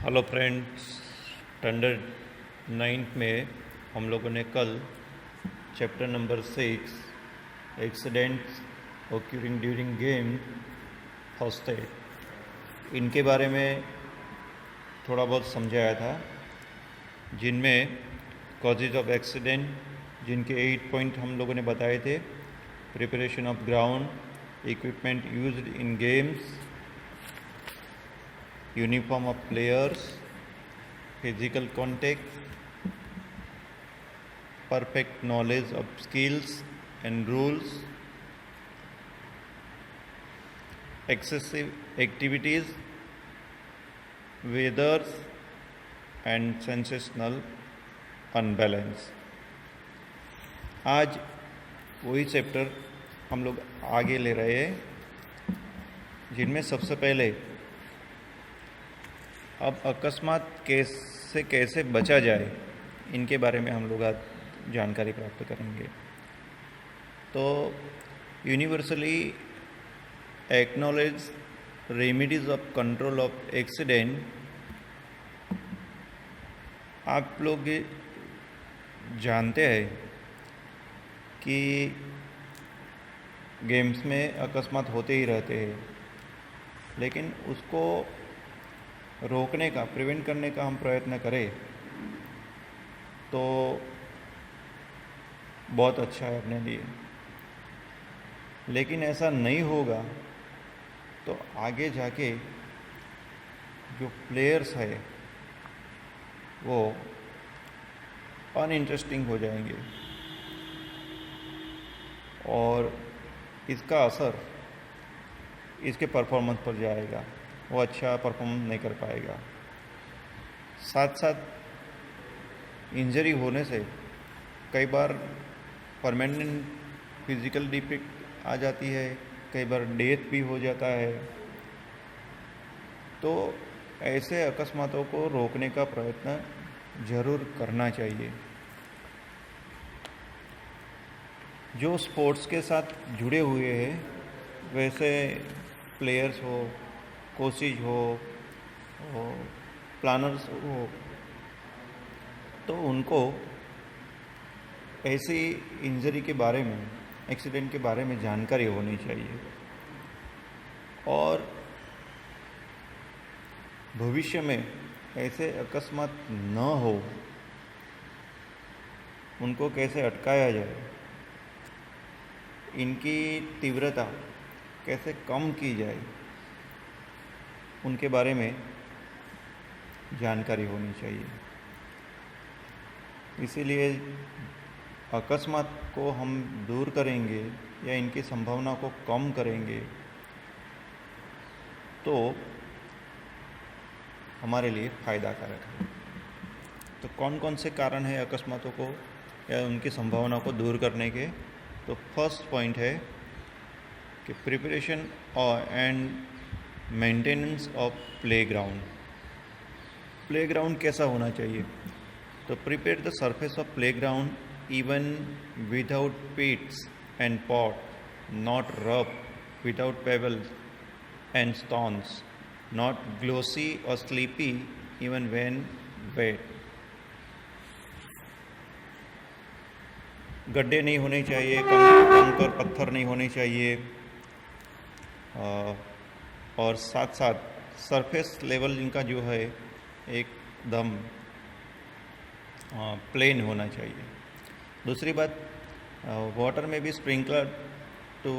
Hello friends, standard 9th में हम लोगों ने कल chapter number 6 accidents occurring during game first aid इनके बारे में थोड़ा बहुत समझाया था, जिनमें कॉजेज ऑफ एक्सीडेंट जिनके 8 पॉइंट हम लोगों ने बताए थे। Preparation of ground, equipment used in games, uniform of players, physical contact, perfect knowledge of skills and rules, excessive activities, weathers and sensational unbalance। आज वही चैप्टर हम लोग आगे ले रहे हैं, जिनमें सबसे पहले अब अकस्मात कैसे बचा जाए इनके बारे में हम लोग आज जानकारी प्राप्त करेंगे। तो universally acknowledge remedies of control of accident, आप लोग जानते हैं कि गेम्स में अकस्मात होते ही रहते हैं, लेकिन उसको रोकने का, प्रिवेंट करने का हम प्रयत्न करें तो बहुत अच्छा है अपने लिए। लेकिन ऐसा नहीं होगा तो आगे जाके जो प्लेयर्स है वो अनइंटरेस्टिंग हो जाएंगे और इसका असर इसके परफॉर्मेंस पर जाएगा, वो अच्छा परफॉर्म नहीं कर पाएगा। साथ साथ इंजरी होने से कई बार परमानेंट फिजिकल डिफेक्ट आ जाती है, कई बार डेथ भी हो जाता है। तो ऐसे अकस्मातों को रोकने का प्रयत्न जरूर करना चाहिए। जो स्पोर्ट्स के साथ जुड़े हुए हैं, वैसे प्लेयर्स हो, कोचेज हो, प्लानर्स हो, तो उनको ऐसी इंजरी के बारे में, एक्सीडेंट के बारे में जानकारी होनी चाहिए और भविष्य में ऐसे अकस्मात न हो, उनको कैसे अटकाया जाए, इनकी तीव्रता कैसे कम की जाए, उनके बारे में जानकारी होनी चाहिए। इसीलिए अकस्मात को हम दूर करेंगे या इनकी संभावना को कम करेंगे तो हमारे लिए फ़ायदाकारक है। तो कौन कौन से कारण हैं अकस्मातों को या उनकी संभावना को दूर करने के? तो फर्स्ट पॉइंट है कि preparation and maintenance of playground. Playground कैसा होना चाहिए? तो prepare the surface of playground even without pits and pot, not rough, without pebbles and stones, not glossy और स्लीपी इवन व्हेन वेट। गड्ढे नहीं होने चाहिए, कंकर पत्थर नहीं होने चाहिए, और साथ साथ सरफेस लेवल इनका जो है एकदम प्लेन होना चाहिए। दूसरी बात, वाटर में भी स्प्रिंकलर तो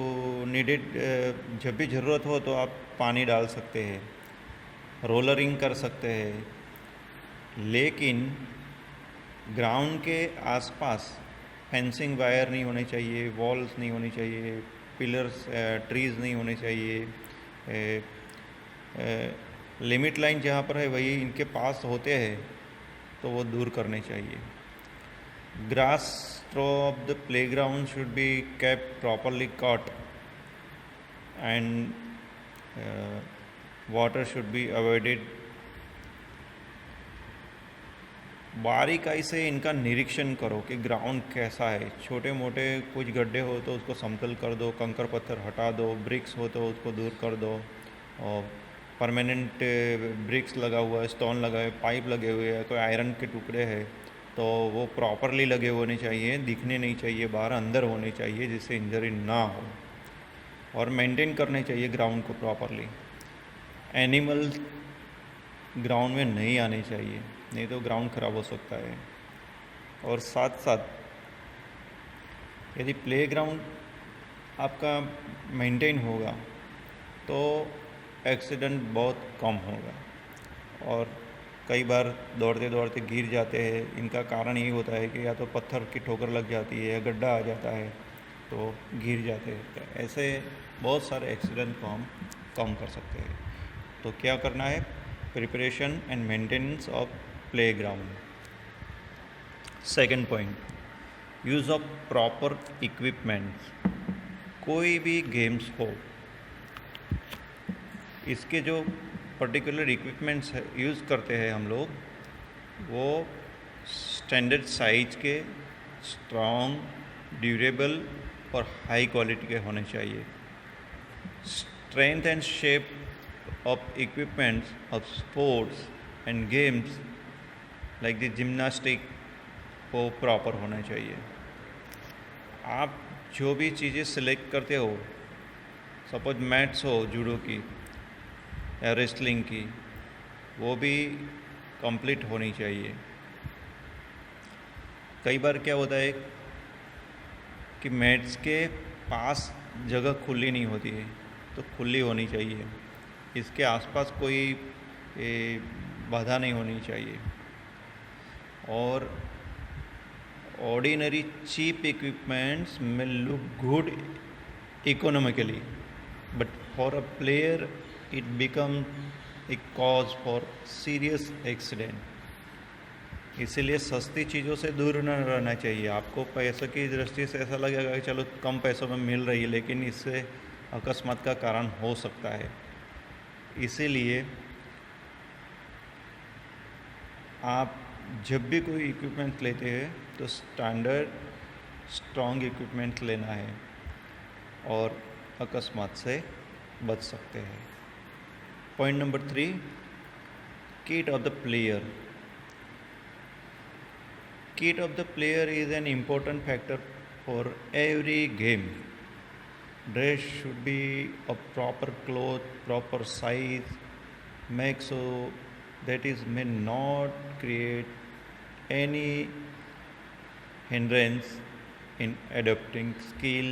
नीडेड, जब भी ज़रूरत हो तो आप पानी डाल सकते हैं, रोलरिंग कर सकते हैं, लेकिन ग्राउंड के आसपास फेंसिंग वायर नहीं होने चाहिए, वॉल्स नहीं होनी चाहिए, पिलर्स, ट्रीज़ नहीं होने चाहिए। लिमिट लाइन जहाँ पर है वही इनके पास होते हैं तो वो दूर करने चाहिए। Grass straw of the playground should be kept properly cut and water should be avoided. बारीकाई से इनका निरीक्षण करो कि ग्राउंड कैसा है। छोटे मोटे कुछ गड्ढे हो तो उसको समतल कर दो, कंकर पत्थर हटा दो, ब्रिक्स हो तो उसको दूर कर दो, और परमानेंट ब्रिक्स लगा हुआ है, स्टोन लगा है, पाइप लगे हुए हैं, कोई आयरन के टुकड़े हैं, तो वो प्रॉपरली लगे होने चाहिए, दिखने नहीं चाहिए, बाहर अंदर होने चाहिए जिससे इंजरी ना हो। और मेंटेन करने चाहिए ग्राउंड को प्रॉपरली। एनिमल ग्राउंड में नहीं आने चाहिए, नहीं तो ग्राउंड ख़राब हो सकता है। और साथ साथ यदि प्लेग्राउंड आपका मेंटेन होगा तो एक्सीडेंट बहुत कम होगा। और कई बार दौड़ते दौड़ते गिर जाते हैं, इनका कारण यही होता है कि या तो पत्थर की ठोकर लग जाती है या गड्ढा आ जाता है तो गिर जाते हैं। तो ऐसे बहुत सारे एक्सीडेंट को हम कम कर सकते हैं। तो क्या करना है? Preparation and maintenance of playground. Second point, use of proper equipments. कोई भी गेम्स हो, इसके जो पर्टिकुलर इक्विपमेंट्स यूज़ करते हैं हम लोग, वो स्टैंडर्ड साइज के, स्ट्रॉन्ग, ड्यूरेबल और हाई क्वालिटी के होने चाहिए। Strength and shape of equipments of sports and games like the gymnastic वो प्रॉपर होना चाहिए। आप जो भी चीज़ें सिलेक्ट करते हो, सपोज मैट्स हो जूडो की या रेसलिंग की, वो भी कंप्लीट होनी चाहिए। कई बार क्या होता है कि मैट्स के पास जगह खुली नहीं होती है, तो खुली होनी चाहिए। इसके आसपास कोई बाधा नहीं होनी चाहिए। और ऑर्डिनरी चीप इक्विपमेंट्स में look good economically, but for a player it become a cause for serious accident. इसीलिए सस्ती चीज़ों से दूर न रहना चाहिए। आपको पैसों की दृष्टि से ऐसा लगेगा कि चलो कम पैसों में मिल रही है, लेकिन इससे अकस्मात का कारण हो सकता है। इसीलिए आप जब भी कोई इक्विपमेंट लेते हैं तो स्टैंडर्ड स्ट्रॉन्ग इक्विपमेंट लेना है और अकस्मात से बच सकते हैं। Point number 3, kit of the player. Kit of the player is an important factor for every game. Dress should be of proper cloth, proper size, make so that is may not create any hindrance in adapting skill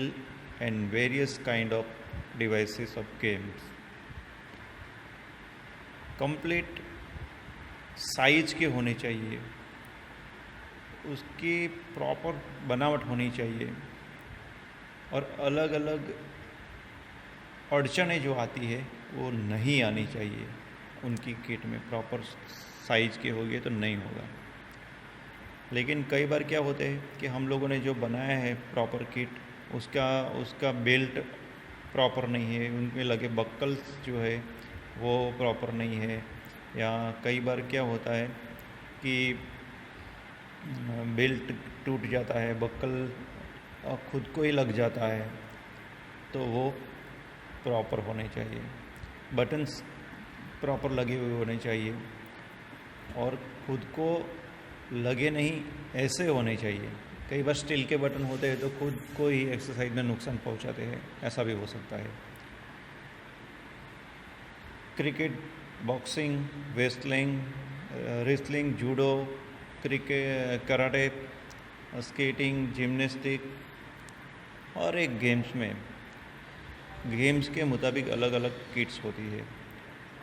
and various kind of devices of games. Complete size के होने चाहिए, उसकी proper बनावट होनी चाहिए, और अलग अलग अड़चनें जो आती है वो नहीं आनी चाहिए। उनकी किट में प्रॉपर साइज के होगी तो नहीं होगा। लेकिन कई बार क्या होता है कि हम लोगों ने जो बनाया है प्रॉपर किट, उसका बेल्ट प्रॉपर नहीं है, उनमें लगे बक्कल्स जो है वो प्रॉपर नहीं है। या कई बार क्या होता है कि बेल्ट टूट जाता है, बक्कल खुद को ही लग जाता है, तो वो प्रॉपर होने चाहिए। बटन्स प्रॉपर लगे हुए होने चाहिए और खुद को लगे नहीं ऐसे होने चाहिए। कई बार स्टील के बटन होते हैं तो खुद को ही एक्सरसाइज में नुकसान पहुंचाते हैं, ऐसा भी हो सकता है। Cricket, boxing, wrestling, judo, cricket, karate, skating, gymnastic और एक गेम्स के मुताबिक अलग अलग किट्स होती है।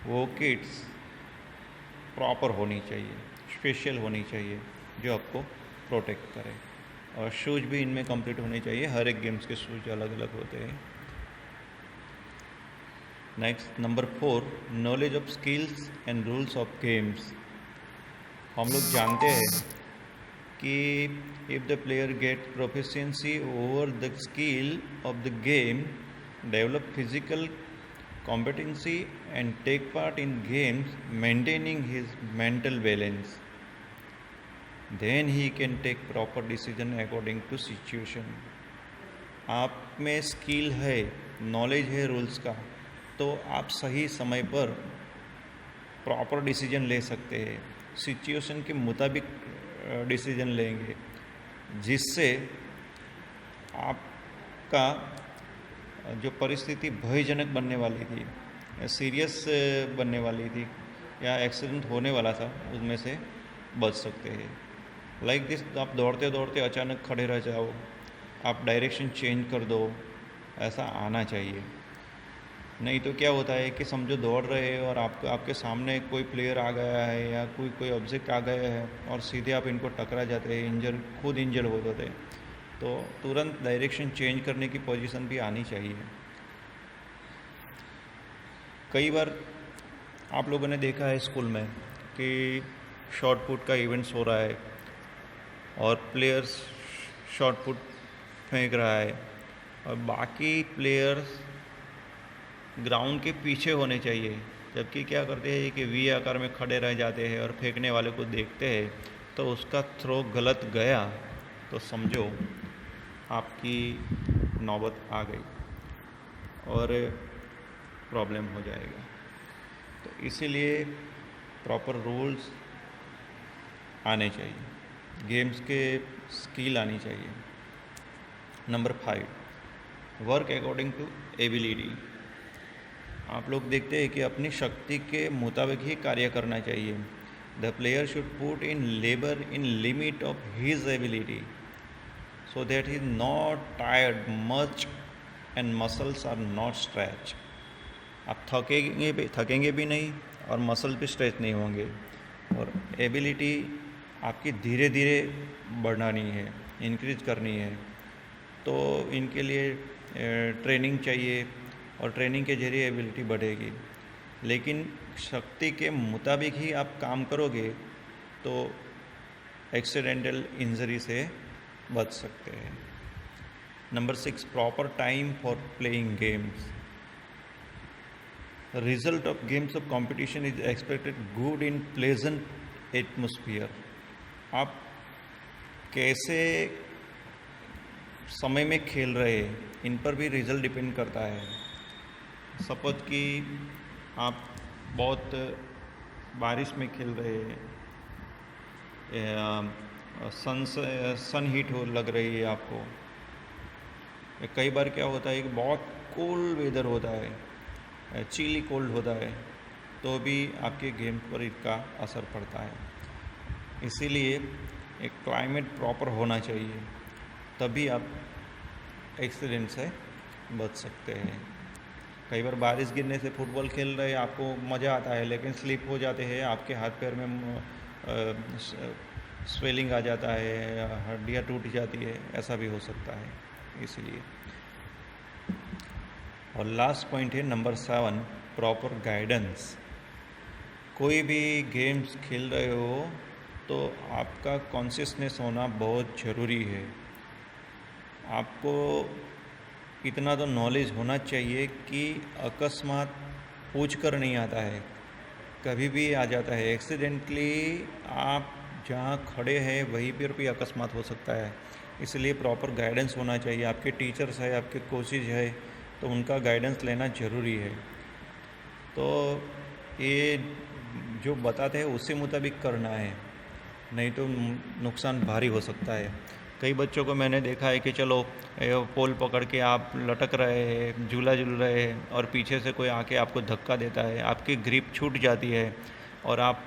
वो किट्स प्रॉपर होनी चाहिए, स्पेशल होनी चाहिए, जो आपको प्रोटेक्ट करे। और शूज़ भी इनमें कंप्लीट होने चाहिए। हर एक गेम्स के शूज़ अलग अलग होते हैं। Next, number 4, knowledge of skills and rules of games. हम लोग जानते हैं कि if the player get proficiency over the skill of the game, develop physical competency and take part in games, maintaining his mental balance, then he can take proper decision according to situation. आप में skill है, knowledge है rules का, तो आप सही समय पर प्रॉपर डिसीजन ले सकते हैं, सिचुएशन के मुताबिक डिसीजन लेंगे, जिससे आपका जो परिस्थिति भयजनक बनने वाली थी, सीरियस बनने वाली थी या एक्सीडेंट होने वाला था, उसमें से बच सकते हैं। लाइक दिस, आप दौड़ते दौड़ते अचानक खड़े रह जाओ, आप डायरेक्शन चेंज कर दो, ऐसा आना चाहिए। नहीं तो क्या होता है कि समझो दौड़ रहे हैं और आपके सामने कोई प्लेयर आ गया है या कोई ऑब्जेक्ट आ गया है और सीधे आप इनको टकरा जाते हैं, खुद इंजर हो जाते हैं, तो तुरंत डायरेक्शन चेंज करने की पोजीशन भी आनी चाहिए। कई बार आप लोगों ने देखा है स्कूल में कि शॉट पुट का इवेंट्स हो रहा है और प्लेयर्स शॉट पुट फेंक रहा है और बाकी प्लेयर्स ग्राउंड के पीछे होने चाहिए, जबकि क्या करते हैं कि वी आकार में खड़े रह जाते हैं और फेंकने वाले को देखते हैं, तो उसका थ्रो गलत गया तो समझो आपकी नौबत आ गई और प्रॉब्लम हो जाएगा। तो इसीलिए प्रॉपर रूल्स आने चाहिए, गेम्स के स्किल आनी चाहिए। Number 5, work according to ability. आप लोग देखते हैं कि अपनी शक्ति के मुताबिक ही कार्य करना चाहिए। The player should put in labour in limit of his ability so that he is not tired much and muscles are not stretch. आप थकेंगे भी नहीं और मसल भी स्ट्रेच नहीं होंगे। और एबिलिटी आपकी धीरे धीरे बढ़ानी है, इंक्रीज करनी है, तो इनके लिए ट्रेनिंग चाहिए और ट्रेनिंग के जरिए एबिलिटी बढ़ेगी। लेकिन शक्ति के मुताबिक ही आप काम करोगे तो एक्सीडेंटल इंजरी से बच सकते हैं। Number 6, proper time for playing games. Result of games of competition is expected good in pleasant atmosphere. आप कैसे समय में खेल रहे हैं, इन पर भी रिजल्ट डिपेंड करता है। सपोज कि आप बहुत बारिश में खेल रहे हैं, सन हीट लग रही है आपको, कई बार क्या होता है कि बहुत कोल्ड वेदर होता है, चिली कोल्ड होता है, तो भी आपके गेम पर इसका असर पड़ता है। इसीलिए एक क्लाइमेट प्रॉपर होना चाहिए, तभी आप एक्सीडेंट से बच सकते हैं। कई बार बारिश गिरने से फुटबॉल खेल रहे आपको मज़ा आता है, लेकिन स्लिप हो जाते हैं, आपके हाथ पैर में स्वेलिंग आ जाता है, हड्डियाँ टूट जाती है, ऐसा भी हो सकता है। इसलिए और लास्ट पॉइंट है नंबर 7, प्रॉपर गाइडेंस। कोई भी गेम्स खेल रहे हो तो आपका कॉन्शियसनेस होना बहुत ज़रूरी है। आपको इतना तो नॉलेज होना चाहिए कि अकस्मात पूछ कर नहीं आता है, कभी भी आ जाता है एक्सीडेंटली। आप जहाँ खड़े हैं वहीं पर भी अकस्मात हो सकता है, इसलिए प्रॉपर गाइडेंस होना चाहिए। आपके टीचर्स है, आपके कोचेज है, तो उनका गाइडेंस लेना ज़रूरी है। तो ये जो बताते हैं उसी मुताबिक करना है, नहीं तो नुकसान भारी हो सकता है। कई बच्चों को मैंने देखा है कि चलो पोल पकड़ के आप लटक रहे हैं, झूला झूल रहे हैं और पीछे से कोई आके आपको धक्का देता है, आपकी ग्रिप छूट जाती है और आप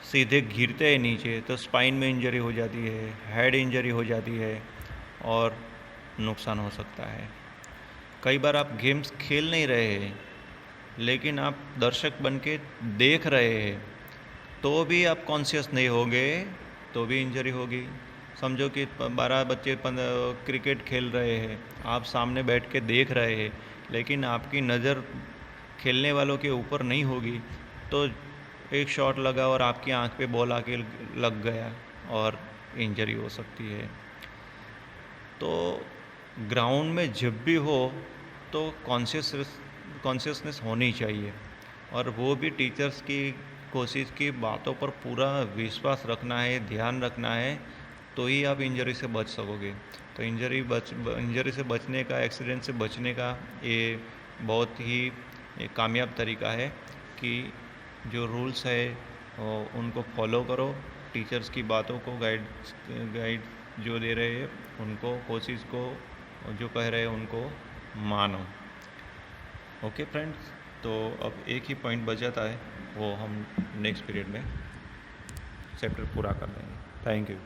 सीधे गिरते हैं नीचे, तो स्पाइन में इंजरी हो जाती है, हेड इंजरी हो जाती है और नुकसान हो सकता है। कई बार आप गेम्स खेल नहीं रहे हैं, लेकिन आप दर्शक बन के देख रहे हैं, तो भी आप कॉन्शियस नहीं होगे तो भी इंजरी होगी। समझो कि 12 बच्चे क्रिकेट खेल रहे हैं, आप सामने बैठ के देख रहे हैं, लेकिन आपकी नज़र खेलने वालों के ऊपर नहीं होगी, तो एक शॉट लगा और आपकी आंख पे बॉल आके लग गया और इंजरी हो सकती है। तो ग्राउंड में जब भी हो तो कॉन्शियसनेस होनी चाहिए, और वो भी टीचर्स की कोशिश की बातों पर पूरा विश्वास रखना है, ध्यान रखना है, तो ही आप इंजरी से बच सकोगे। तो इंजरी से बचने का, एक्सीडेंट से बचने का ये बहुत ही एक कामयाब तरीका है कि जो रूल्स है उनको फॉलो करो, टीचर्स की बातों को गाइड जो दे रहे हैं उनको, कोचिज़ को जो कह रहे हैं उनको मानो। ओके फ्रेंड्स, तो अब एक ही पॉइंट बच जाता है, वो हम नेक्स्ट पीरियड में चैप्टर पूरा कर देंगे। Thank you.